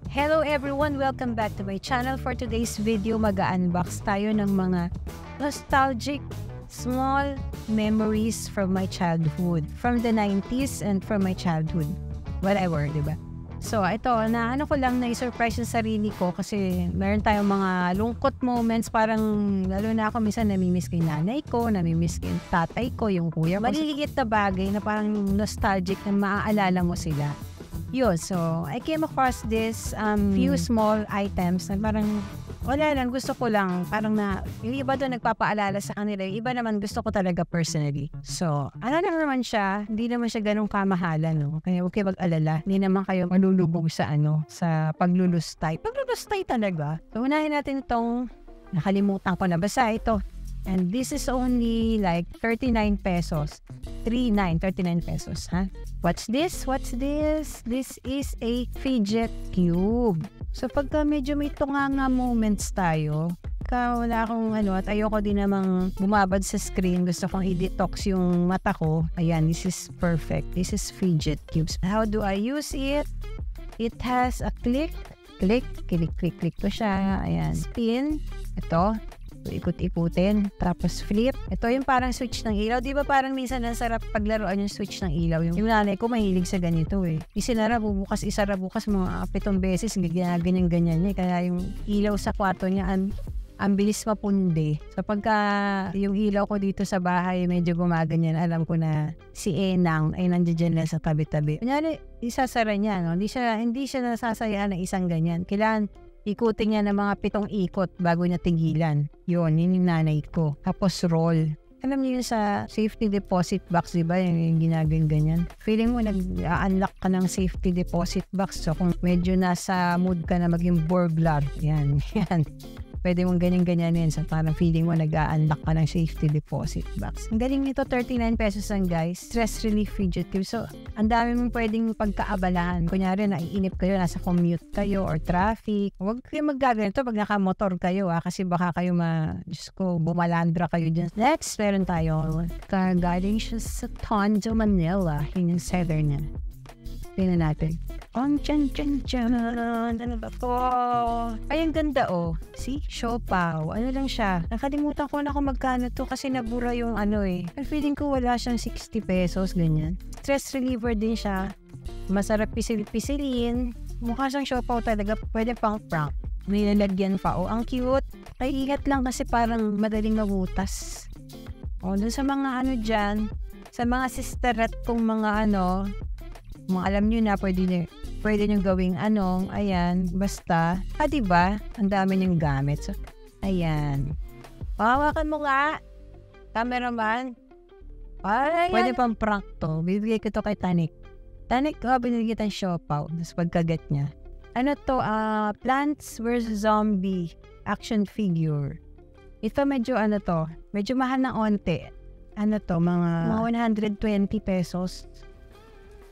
Hello everyone! Welcome back to my channel. For today's video, mag-unbox tayo ng mga nostalgic small memories from my childhood. From the 90s and from my childhood. Whatever, diba? So, ito, ano ko lang na-surprise yung sarili ko kasi meron tayong mga lungkot moments. Parang, lalo na ako minsan namimiss ko yung nanay ko, namimiss ko yung tatay ko, yung kuya ko. Maliliit na bagay na parang nostalgic na maaalala mo sila. Yun, so, I came across this few small items na parang, wala lang, gusto ko lang, parang na, yung iba doon nagpapaalala sa kanila, yung iba naman gusto ko talaga personally. So, ano naman siya, hindi naman siya ganun kamahalan, no? Kaya huwag kayo mag-alala, hindi naman kayo malulubog sa paglulustay. Paglulustay talaga. So, unahin natin itong, nakalimutan ko na, basta ito. And this is only like 39 pesos. 39 pesos, ha? What's this? What's this? This is a fidget cube. So, pagka medyo may tunganga moments tayo, wala akong at ayoko din namang bumabad sa screen, gusto kong i-detox yung mata ko, ayan, this is perfect. This is fidget cubes. How do I use it? It has a click to siya, ayan. Spin, ito. So, ikut-ikutin, tapos flip. Ito yung parang switch ng ilaw. Di ba parang minsan ang sarap paglaruan yung switch ng ilaw? Yung nanay ko mahilig sa ganito eh. Isinara bukas, isara bukas mga 7 beses, ganyan niya. Kaya yung ilaw sa kwarto niya, ang bilis mapundi. So pagka yung ilaw ko dito sa bahay medyo gumaganyan, alam ko na si Enang ay nandiyan lang sa tabi-tabi. Kunyari, isasara niya, no? Hindi siya nasasayaan ng isang ganyan. Kailangan ikutin niya ng mga 7 ikot bago niya tigilan. Yun yung nanay ko. Tapos roll. Alam niyo yun sa safety deposit box, diba? Yung ginaganyan. Feeling mo nag-unlock ka ng safety deposit box. So kung medyo nasa mood ka na maging burglar, yan. Pwede mong ganyan-ganyan so parang feeling mo nag-unlock ka ng safety deposit box. Ang galing nito, 39 pesos lang guys. Stress relief fidget cube. So, ang dami mong pwedeng pagkaabalahan. Kunyari, naiinip kayo, nasa commute kayo or traffic. Huwag kayo magaganito pag nakamotor kayo kasi baka kayo Diyos ko, bumalandra kayo dyan. Next, meron tayo. Galing siya sa Tondo, Manila. Yun yung seller niya. Tingnan natin. Ano ba po? Ay, ang ganda See? Siopaw. Ano lang siya. Nakalimutan ko na kung magkano to kasi nabura yung Pero feeling ko wala siyang 60 pesos, ganyan. Stress reliever din siya. Masarap pisil-pisilin. Mukha siyang siopaw talaga. Pwede pang prank. May lalagyan pa. Ang cute. Ay, ingat lang kasi parang madaling mabutas. Dun sa mga dyan, sa mga sisterat kong mga mga alam nyo na, pwede nyo gawing ayan, basta, diba? Ang dami nyong gamit. So, ayan. Hawakan mo nga, cameraman. Ay, pwede pang prank to. Bibigay ko to kay Tanik. Tanik, binigay kitang siopaw. Tapos pagkagat niya. Ano to? Plants vs. Zombie action figure. Ito medyo medyo mahal na onte. Mga 120 pesos.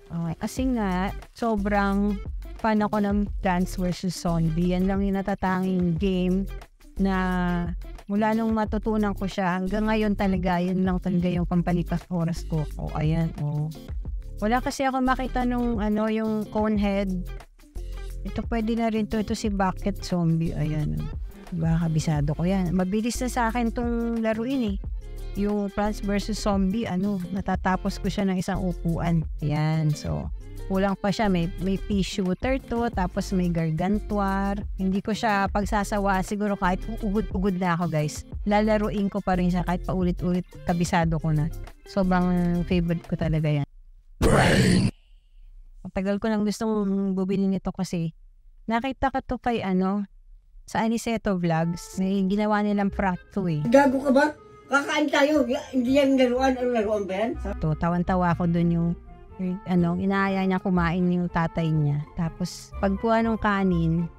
Okay. Kasi nga, sobrang fan ako ng Plants vs. Zombie. Yan lang yung natatanging game na mula nung matutunan ko siya, hanggang ngayon talaga, yun lang talaga yung pampalipas oras ko. Ayan. Wala kasi ako makita nung yung Conehead. Ito pwede na rin to. Ito si Bucket Zombie. Ayan. Baka kabisado ko yan. Mabilis na sa akin tong laruin eh. Yung Plants vs. Zombie, natatapos ko siya ng isang upuan. Yan, so, kulang pa siya. May pea shooter to, tapos may gargantuar. Hindi ko siya pagsasawa. Siguro kahit ugod na ako, guys. Lalaruin ko pa rin siya kahit paulit-ulit kabisado ko na. Sobrang favorite ko talaga yan. Matagal ko nang gustong bubili nito kasi nakita ko to kay sa Aniceto Vlogs. May ginawa nilang prank to eh. Gago ka ba? Kakain tayo, hindi yan laruan. Ano laruan ba yan? Tawan-tawa ko dun yung inaaya niya kumain yung tatay niya. Tapos, pagkuha ng kanin,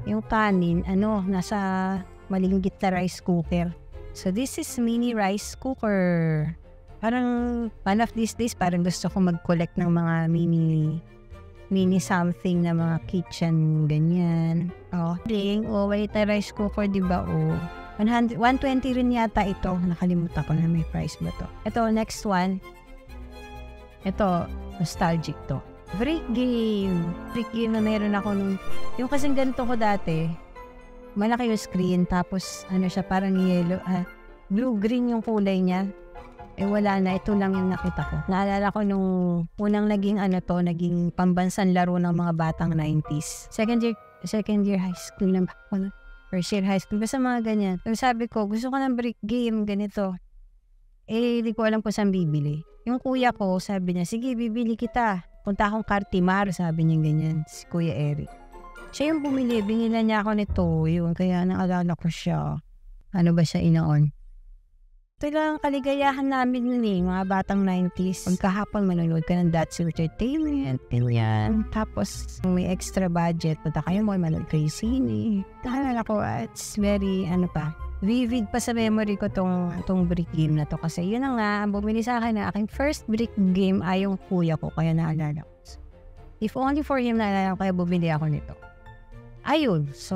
yung kanin, nasa malinggit na rice cooker. So, this is mini rice cooker. Parang, one of these days, parang gusto ko mag-collect ng mga mini something na mga kitchen, ganyan. Wait na rice cooker, diba? 120 rin yata ito. Nakalimutan ko na may price ba to. Ito, next one. Ito, nostalgic to. Brick game. Brick game na meron ako nung... Yung kasing ganito ko dati, malaki yung screen, tapos ano siya, parang yellow, blue-green yung kulay niya. Wala na, ito lang yung nakita ko. Naalala ko nung unang naging naging pambansang laro ng mga batang 90s. Second year high school na ako. First year high school. Basta mga ganyan. So sabi ko, gusto ko ng brick game, ganito. Hindi ko alam kung saan bibili. Yung kuya ko, sabi niya, sige, bibili kita. Punta akong Cartimar, sabi niya ganyan, si Kuya Eric. Siya yung bumili, binila niya ako nito. Yun, kaya naalala ko siya. Ano ba siya inoon? Ito lang kaligayahan namin nun mga batang 90s. Pagkahapon, manonood ka ng That's Entertainment. Yan. Tapos, may extra budget. Punta kayo mo, manonood kayo sine. Naalala ko, it's very, vivid pa sa memory ko tong brick game na to. Kasi yun na nga, ang bumili sa akin na aking first brick game ay yung kuya ko. Kaya naalala ko. If only for him, naalala ko, kaya bumili ako nito. Ayun. So,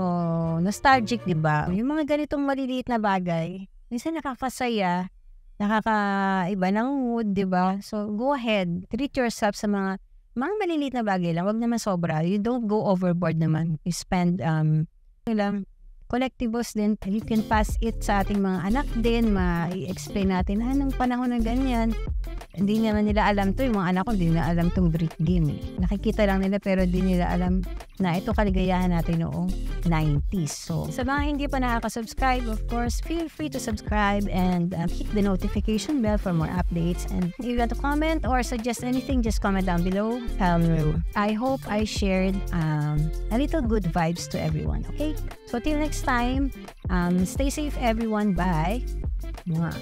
nostalgic, diba? Yung mga ganitong maliliit na bagay, minsan nakakasaya, nakakaiba ng mood, diba? So, go ahead. Treat yourself sa mga maliliit na bagay lang. Huwag naman sobra. You don't go overboard naman. You spend, collectibles din. You can pass it sa ating mga anak din. Ma-explain natin, nung panahon na ganyan. Hindi naman nila alam to. Yung mga anak ko, hindi nila alam tong brick game. Nakikita lang nila pero hindi nila alam na ito kaligayahan natin noong 90s. So, sa mga hindi pa nakaka-subscribe, of course, feel free to subscribe and hit the notification bell for more updates. And if you want to comment or suggest anything, just comment down below. I hope I shared a little good vibes to everyone, okay? So, till next time, stay safe everyone. Bye! Mwah.